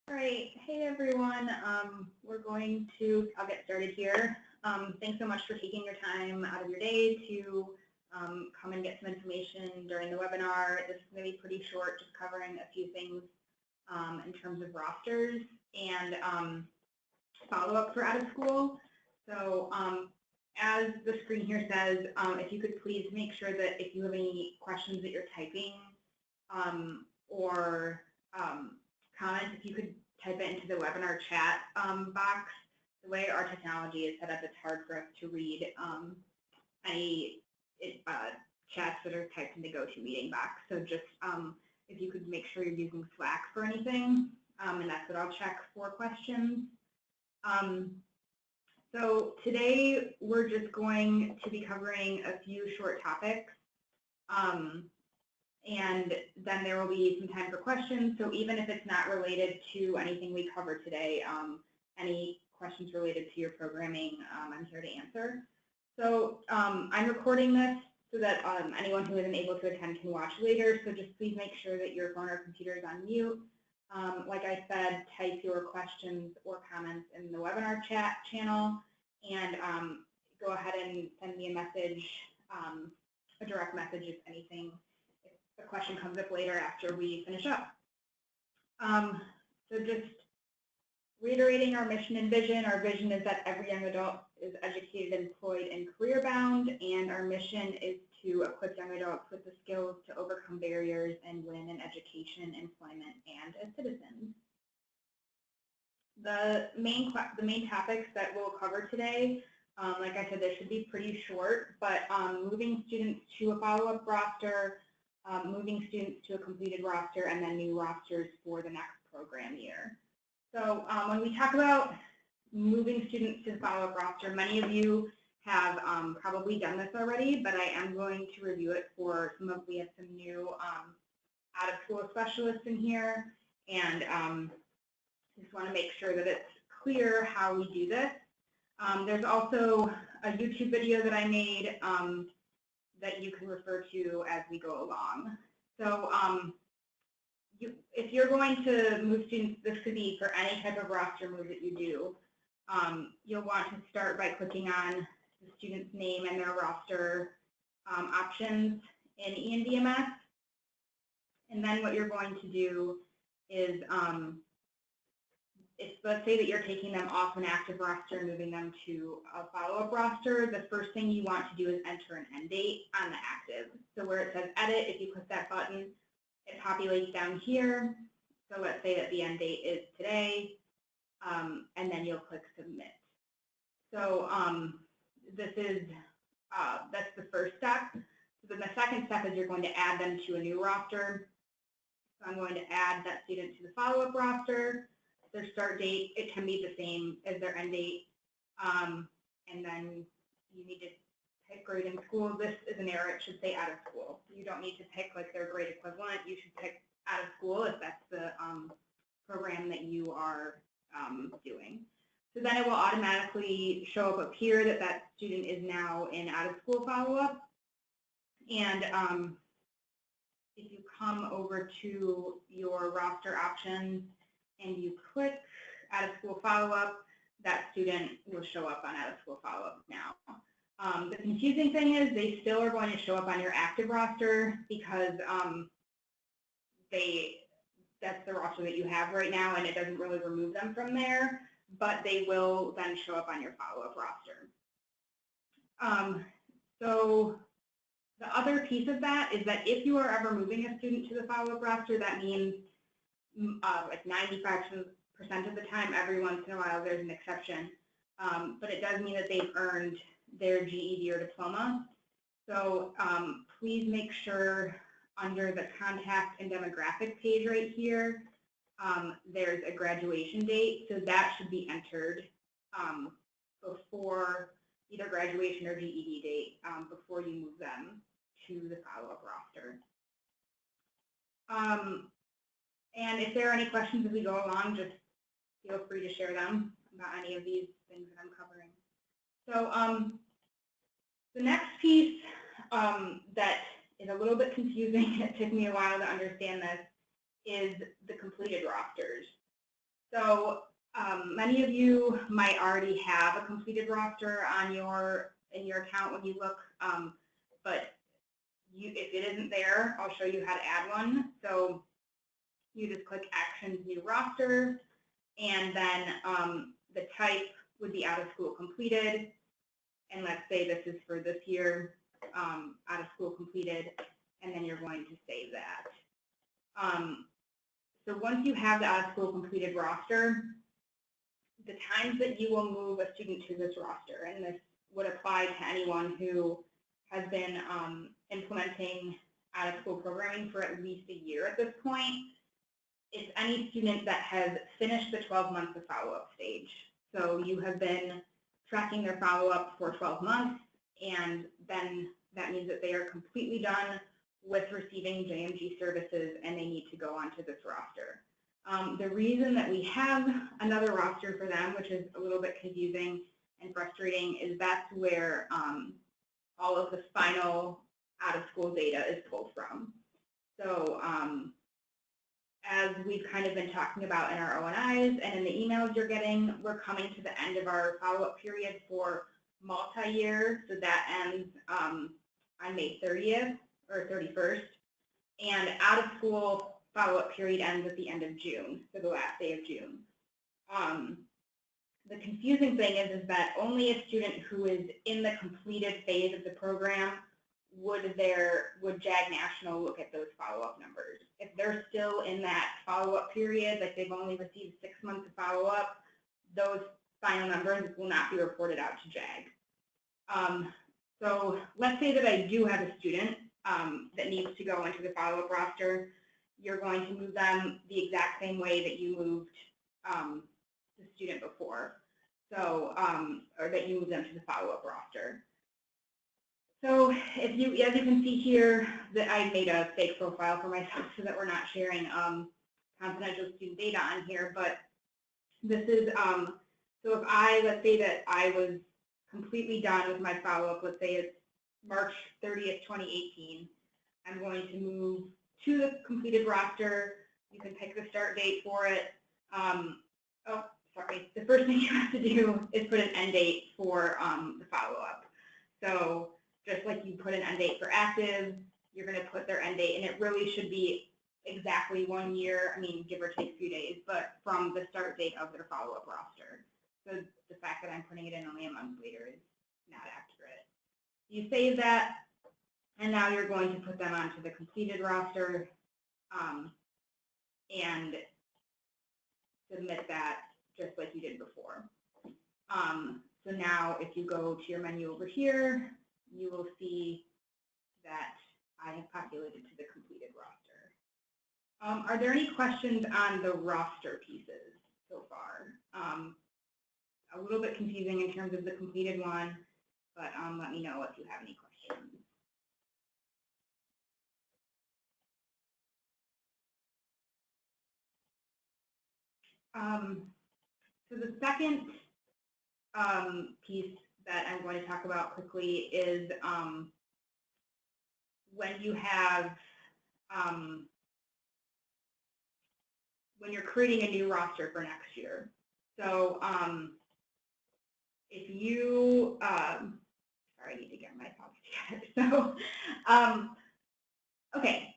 All right, hey everyone. I'll get started here. Thanks so much for taking your time out of your day to come and get some information during the webinar. This is going to be pretty short, just covering a few things in terms of rosters and follow-up for out of school. So as the screen here says, if you could please make sure that if you have any questions that you're typing or comments, if you could type it into the webinar chat box. The way our technology is set up, it's hard for us to read any chats that are typed in the GoToMeeting box. So just if you could make sure you're using Slack for anything, and that's what I'll check for questions. So today we're just going to be covering a few short topics. And then there will be some time for questions. So even if it's not related to anything we cover today, any questions related to your programming, I'm here to answer. So I'm recording this so that anyone who isn't able to attend can watch later. So just please make sure that your phone or computer is on mute. Like I said, type your questions or comments in the webinar chat channel, and go ahead and send me a message, a direct message if anything. The question comes up later after we finish up. So just reiterating our mission and vision. Our vision is that every young adult is educated, employed, and career-bound, and our mission is to equip young adults with the skills to overcome barriers and win in education, employment, and as citizens. The main topics that we'll cover today, like I said, they should be pretty short, but moving students to a follow-up roster, moving students to a completed roster, and then new rosters for the next program year. So when we talk about moving students to the follow-up roster, many of you have probably done this already, but I am going to review it for we have some new out-of-school specialists in here, and just want to make sure that it's clear how we do this. There's also a YouTube video that I made that you can refer to as we go along. So if you're going to move students, this could be for any type of roster move that you do. You'll want to start by clicking on the student's name and their roster options in ENDMS. And then what you're going to do is, let's say that you're taking them off an active roster and moving them to a follow-up roster, the first thing you want to do is enter an end date on the active. So where it says edit, if you click that button, it populates down here. So let's say that the end date is today, and then you'll click submit. So that's the first step. So then the second step is you're going to add them to a new roster. So I'm going to add that student to the follow-up roster. Their start date, it can be the same as their end date, and then you need to pick grade in school. This is an error, it should say out of school. You don't need to pick like their grade equivalent, you should pick out of school if that's the program that you are doing. So then it will automatically show up here that that student is now in out of school follow-up, and if you come over to your roster options and you click out of school follow-up, that student will show up on out of school follow-up now. The confusing thing is they still are going to show up on your active roster because that's the roster that you have right now, and it doesn't really remove them from there, but they will then show up on your follow-up roster. So the other piece of that is that if you are ever moving a student to the follow-up roster, that means like 95% of the time, every once in a while there's an exception, but it does mean that they've earned their GED or diploma. So please make sure under the contact and demographic page right here, there's a graduation date, so that should be entered before either graduation or GED date before you move them to the follow-up roster. And if there are any questions as we go along, just feel free to share them about any of these things that I'm covering. So the next piece that is a little bit confusing, it took me a while to understand this, is the completed rosters. So many of you might already have a completed roster on in your account when you look, but if it isn't there, I'll show you how to add one. So you just click Actions, New Roster, and then the type would be out of school completed. And let's say this is for this year, out of school completed, and then you're going to save that. So once you have the out of school completed roster, the times that you will move a student to this roster, and this would apply to anyone who has been implementing out of school programming for at least a year at this point, it's any student that has finished the 12 months of follow-up stage. So you have been tracking their follow-up for 12 months, and then that means that they are completely done with receiving JMG services and they need to go onto this roster. The reason that we have another roster for them, which is a little bit confusing and frustrating, is that's where all of the final out-of-school data is pulled from. So as we've kind of been talking about in our ONIs and in the emails you're getting, we're coming to the end of our follow-up period for multi-year. So that ends on May 30th or 31st. And out-of-school follow-up period ends at the end of June, so the last day of June. The confusing thing is that only a student who is in the completed phase of the program would JAG National look at those follow-up numbers. If they're still in that follow-up period, like they've only received 6 months of follow-up, those final numbers will not be reported out to JAG. So let's say that I do have a student that needs to go into the follow-up roster. You're going to move them the exact same way that you moved the student before, so or that you moved them to the follow-up roster. So as you can see here, that I made a fake profile for myself so that we're not sharing confidential student data on here. But this is so if let's say that I was completely done with my follow-up. Let's say it's March 30th, 2018. I'm going to move to the completed roster. You can pick the start date for it. Oh, sorry. The first thing you have to do is put an end date for the follow-up. So just like you put an end date for active, you're going to put their end date, and it really should be exactly 1 year, I mean, give or take a few days, but from the start date of their follow-up roster. So the fact that I'm putting it in only a month later is not accurate. You save that, and now you're going to put them onto the completed roster and submit that just like you did before. So now if you go to your menu over here, you will see that I have populated to the completed roster. Are there any questions on the roster pieces so far? A little bit confusing in terms of the completed one, but let me know if you have any questions. So the second piece that I'm going to talk about quickly is when you have, when you're creating a new roster for next year. So if you, sorry, I need to get my thoughts together. So, okay,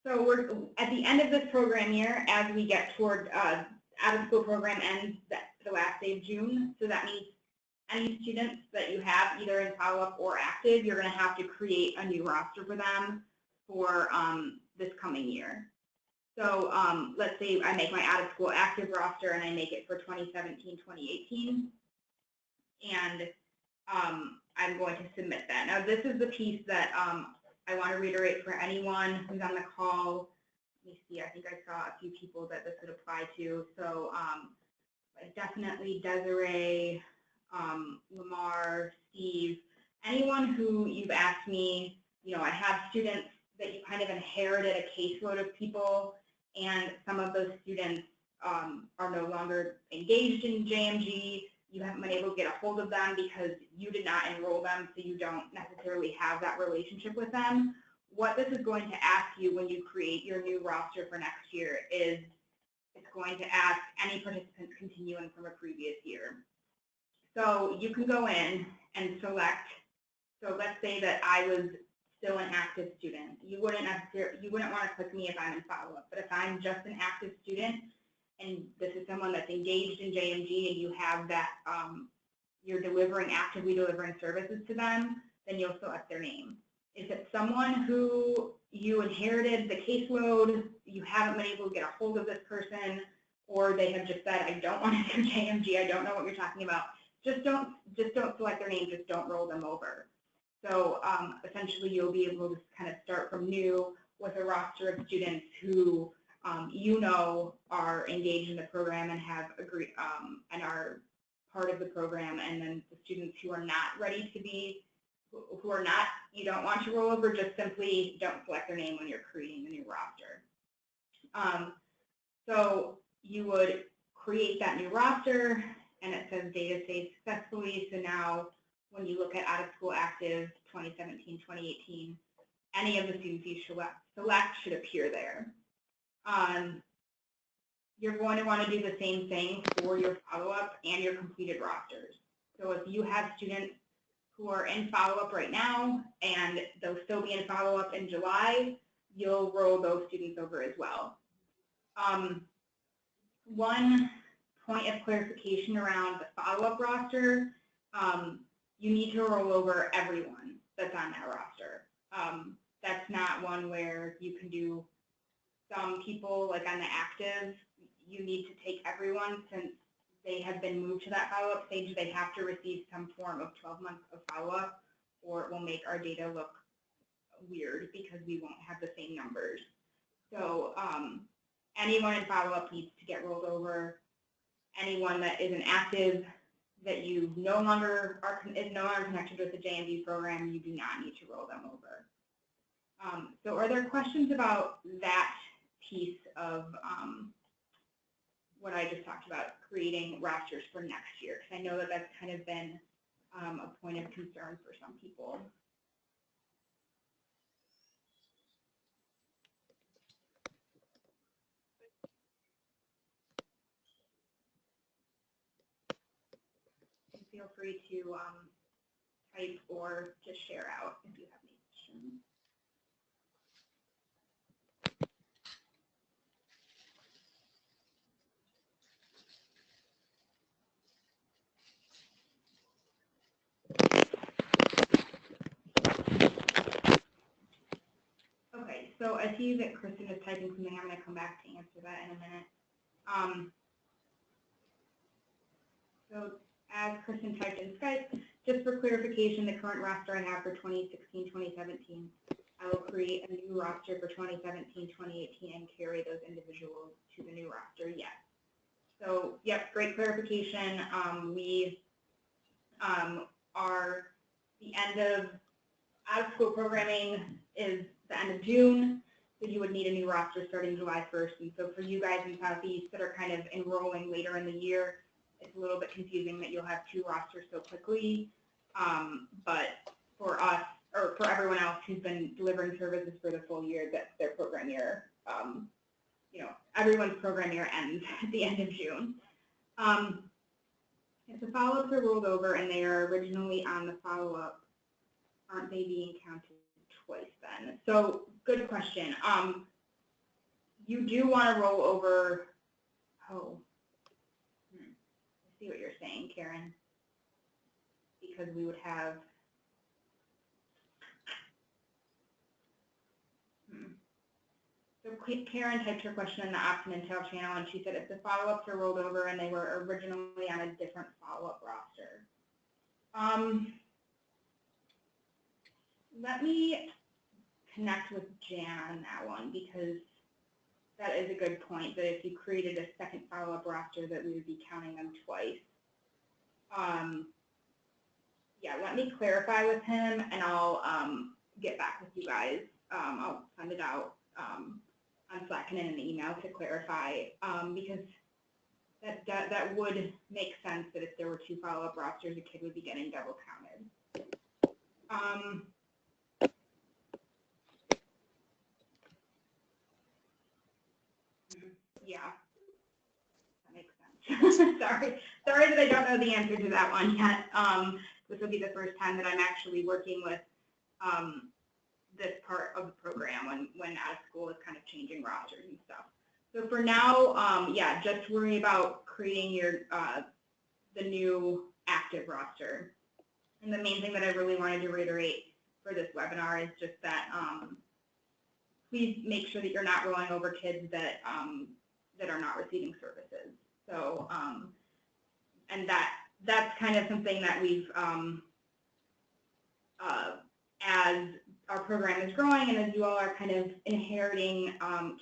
so we're at the end of this program year, as we get toward out of school program ends the last day of June. So that means any students that you have either in follow-up or active, you're going to have to create a new roster for them for this coming year. So let's say I make my out of school active roster and I make it for 2017-2018, and I'm going to submit that. Now this is the piece that I want to reiterate for anyone who's on the call. Let me see, I think I saw a few people that this would apply to. So definitely Desiree, Lamar, Steve, anyone who you've asked me, you know, I have students that you kind of inherited a caseload of people, and some of those students are no longer engaged in JMG. You haven't been able to get a hold of them because you did not enroll them, so you don't necessarily have that relationship with them. What this is going to ask you when you create your new roster for next year is it's going to ask any participants continuing from a previous year. So you can go in and select, so let's say that I was still an active student. You wouldn't want to click me if I'm in follow-up, but if I'm just an active student and this is someone that's engaged in JMG and you have that, you're actively delivering services to them, then you'll select their name. If it's someone who you inherited the caseload, you haven't been able to get a hold of this person, or they have just said, I don't want to do JMG, I don't know what you're talking about, just don't select their name, just don't roll them over. So essentially you'll be able to kind of start from new with a roster of students who you know are engaged in the program and have agreed and are part of the program, and then the students who are not ready to be, you don't want to roll over, just simply don't select their name when you're creating the new roster. So you would create that new roster, and it says data saved successfully. So now when you look at out of school active 2017, 2018, any of the students you select should appear there. You're going to want to do the same thing for your follow-up and your completed rosters. So if you have students who are in follow-up right now and they'll still be in follow-up in July, you'll roll those students over as well. One point of clarification around the follow-up roster, you need to roll over everyone that's on that roster. That's not one where you can do some people, like on the active, you need to take everyone since they have been moved to that follow-up stage. They have to receive some form of 12 months of follow-up, or it will make our data look weird because we won't have the same numbers. So anyone in follow-up needs to get rolled over. Anyone that isn't active, that you no longer is no longer connected with the JMD program, you do not need to roll them over. So are there questions about that piece of what I just talked about, creating rosters for next year? Because I know that that's kind of been a point of concern for some people. Feel free to type or just share out if you have any questions. Okay, so I see that Kristen is typing something. I'm going to come back to answer that in a minute. So as Kristen typed in Skype, just for clarification, the current roster I have for 2016-2017, I will create a new roster for 2017-2018 and carry those individuals to the new roster. Yes. So yep, great clarification. We are the end of out of school programming is the end of June, so you would need a new roster starting July 1st. And so for you guys in Southeast that are kind of enrolling later in the year, it's a little bit confusing that you'll have two rosters so quickly. But for us, or for everyone else who's been delivering services for the full year, that's their program year. You know, everyone's program year ends at the end of June. If the follow-ups are rolled over and they are originally on the follow-up, aren't they being counted twice then? So good question. You do want to roll over, I see what you're saying, Karen, because we would have, So Karen typed her question in the Opt and Intel channel, and she said if the follow-ups are rolled over and they were originally on a different follow-up roster. Let me connect with Jan on that one, because that is a good point, that if you created a second follow-up roster that we would be counting them twice. Yeah, let me clarify with him, and I'll get back with you guys. I'll send it out on Slack and in an email to clarify, because that would make sense that if there were two follow-up rosters, a kid would be getting double counted. Yeah. Sorry that I don't know the answer to that one yet. This will be the first time that I'm actually working with this part of the program when out of school is kind of changing rosters and stuff. So for now, yeah, just worry about creating your the new active roster. And the main thing that I really wanted to reiterate for this webinar is just that please make sure that you're not rolling over kids that that are not receiving services. So, and that's kind of something that we've, as our program is growing and as you all are kind of inheriting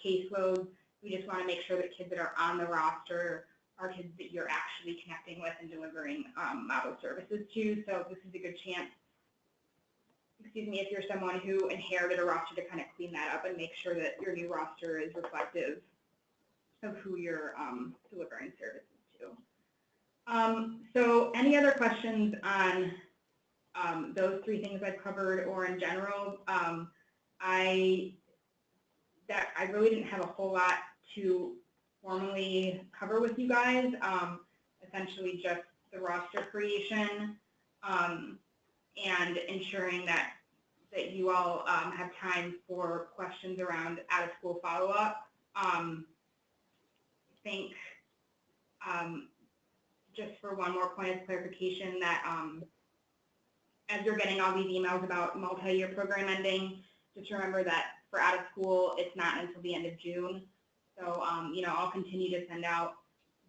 caseloads, we just want to make sure that kids that are on the roster are kids that you're actually connecting with and delivering model services to. So this is a good chance, excuse me, if you're someone who inherited a roster, to kind of clean that up and make sure that your new roster is reflective of who you're delivering services to. So any other questions on those three things I've covered, or in general? I really didn't have a whole lot to formally cover with you guys. Essentially just the roster creation and ensuring that you all have time for questions around out of school follow-up. I think just for one more point of clarification, that as you're getting all these emails about multi-year program ending, just remember that for out of school, it's not until the end of June. So, you know, I'll continue to send out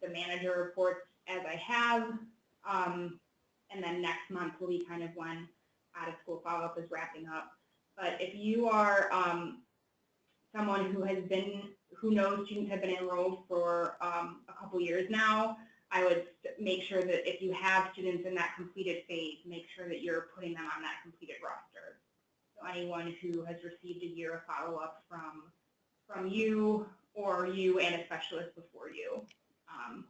the manager reports as I have, and then next month will be kind of when out of school follow-up is wrapping up. But if you are someone who knows students have been enrolled for a couple years now, I would make sure that if you have students in that completed phase, make sure that you're putting them on that completed roster. So anyone who has received a year of follow-up from you, or you and a specialist before you,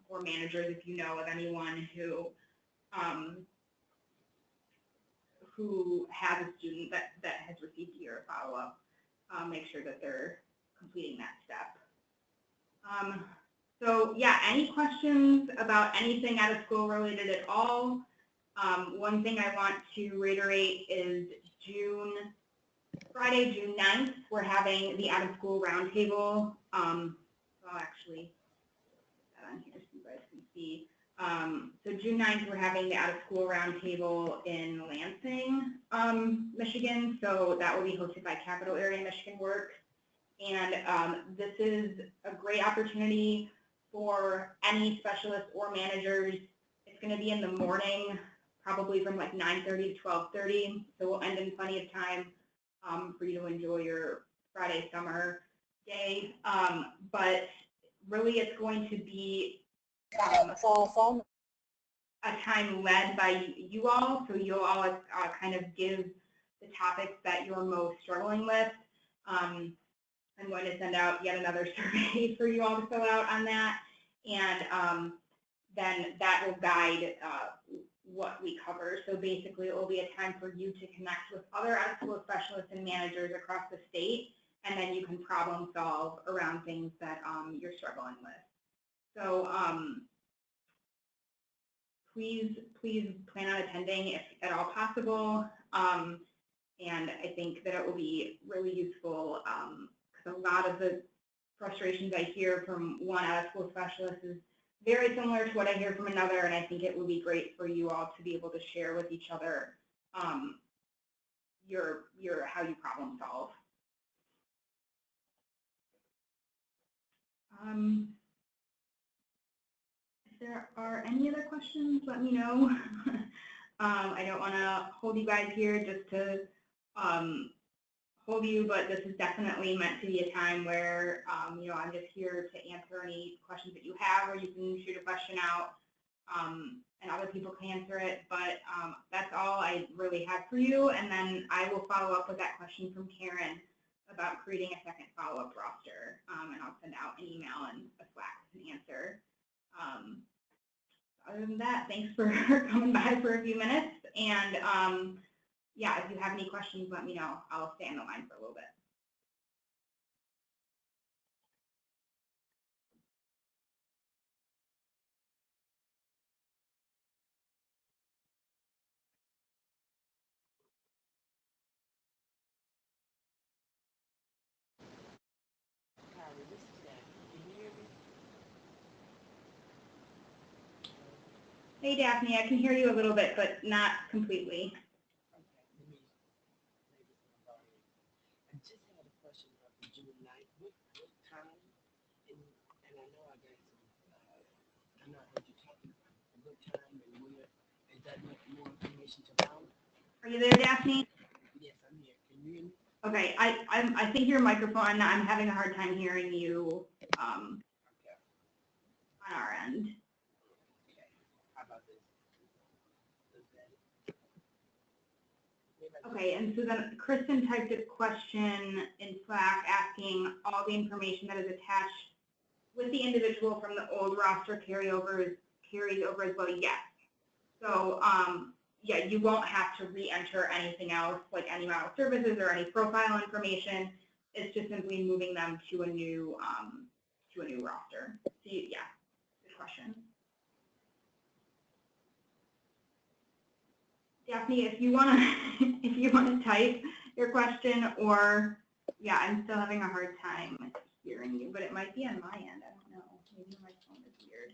or managers if you know of anyone who has a student that has received a year of follow-up, make sure that they're completing that step. So yeah, any questions about anything out of school related at all? One thing I want to reiterate is Friday, June 9th, we're having the out of school roundtable. I'll actually put that on here so you guys can see. So June 9th, we're having the out of school roundtable in Lansing, Michigan. So that will be hosted by Capital Area Michigan Works. And this is a great opportunity for any specialists or managers. It's going to be in the morning, probably from like 9:30 to 12:30. So we'll end in plenty of time for you to enjoy your Friday summer day. But really it's going to be a time led by you all. So you'll all kind of give the topics that you're most struggling with. I'm going to send out yet another survey for you all to fill out on that, and then that will guide what we cover. So basically it will be a time for you to connect with other out-of-school specialists and managers across the state, and then you can problem solve around things that you're struggling with. So please plan on attending if at all possible, and I think that it will be really useful, because a lot of the frustrations I hear from one out-of-school specialist is very similar to what I hear from another, and I think it would be great for you all to be able to share with each other how you problem solve. If there are any other questions, let me know. I don't want to hold you guys here just to hold you, but this is definitely meant to be a time where you know, I'm just here to answer any questions that you have, or you can shoot a question out and other people can answer it. But that's all I really have for you, and then I will follow up with that question from Karen about creating a second follow-up roster, and I'll send out an email and a Slack with an answer. Other than that, thanks for coming by for a few minutes, and yeah, if you have any questions, let me know. I'll stay on the line for a little bit. Hey, Daphne, I can hear you a little bit, but not completely. I just had a question about the June 9th. What time? And I know I got some, I know I heard you talking about a good time and where. Is that more information to follow? Are you there, Daphne? Yes, I'm here. Can you hear me? Okay, I think your microphone, I'm having a hard time hearing you on our end. Okay. How about this? Okay, and so then Kristen typed a question in Slack asking all the information that is attached with the individual from the old roster carries over as well. Yes. So yeah, you won't have to re-enter anything else, like any amount of services or any profile information. It's just simply moving them to a new roster. So yeah, good question. Daphne, if you wanna type your question, or yeah, I'm still having a hard time hearing you, but it might be on my end. I don't know. Maybe my phone is weird.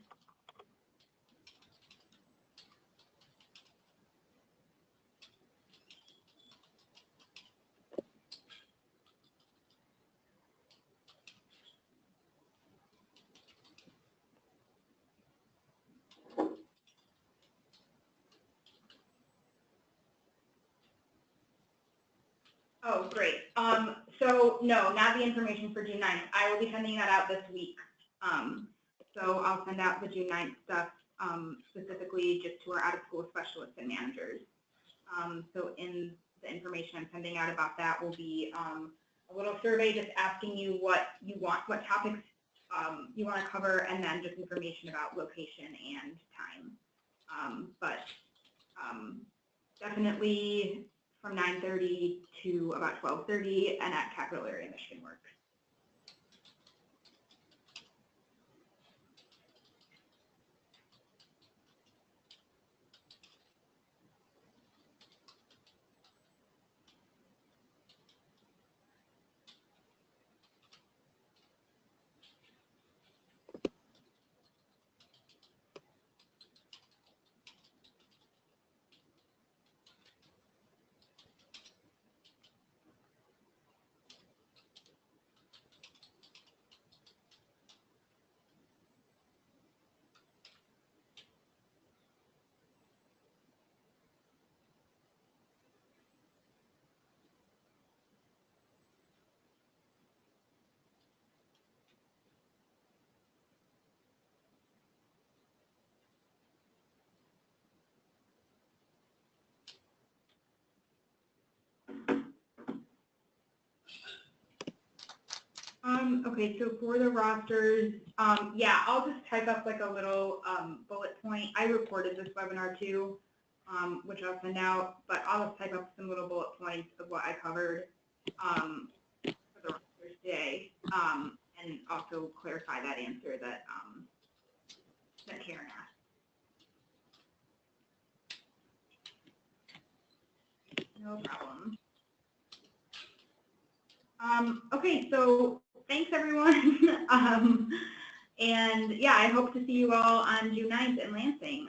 Oh, great. So no, not the information for June 9th. I will be sending that out this week. So I'll send out the June 9th stuff specifically just to our out-of-school specialists and managers. So in the information I'm sending out about that will be a little survey just asking you what you want, what topics you want to cover, and then just information about location and time. But definitely from 9:30 to about 12:30 and at Capital Area Michigan Works. Okay, so for the rosters, yeah, I'll just type up like a little bullet point. I recorded this webinar too, which I'll send out, but I'll just type up some little bullet points of what I covered for the rosters today, and also clarify that answer that that Karen asked. No problem. Okay, so thanks everyone. And yeah, I hope to see you all on June 9th in Lansing.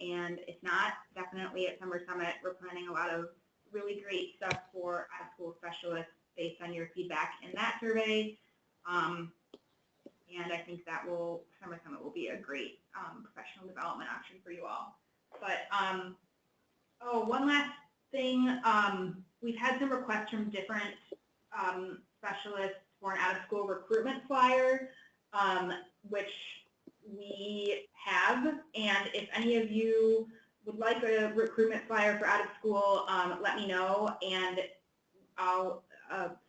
And if not, definitely at Summer Summit, we're planning a lot of really great stuff for out-of-school specialists based on your feedback in that survey. And I think that Summer Summit will be a great professional development option for you all. But oh, one last thing, we've had some requests from different specialists for an out-of-school recruitment flyer, which we have. And if any of you would like a recruitment flyer for out-of-school, let me know. And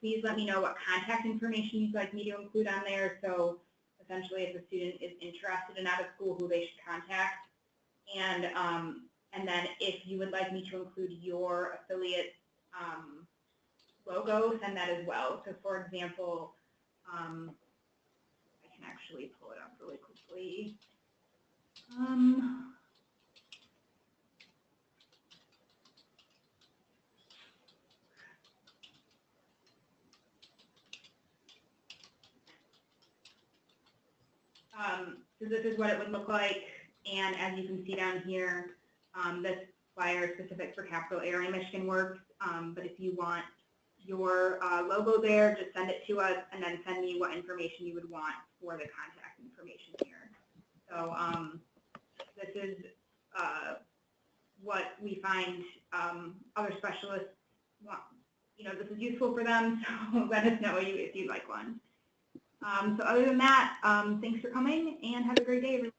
please let me know what contact information you'd like me to include on there. So essentially, if a student is interested in out-of-school, who they should contact. And then if you would like me to include your affiliate logo, send that as well. So for example, I can actually pull it up really quickly. So this is what it would look like And as you can see down here, this flyer is specific for Capital Area Michigan Works, but if you want your logo there, just send it to us and then send me what information you would want for the contact information here. So this is what we find other specialists want. You know, this is useful for them, so let us know if you'd like one. So other than that, thanks for coming and have a great day, everyone.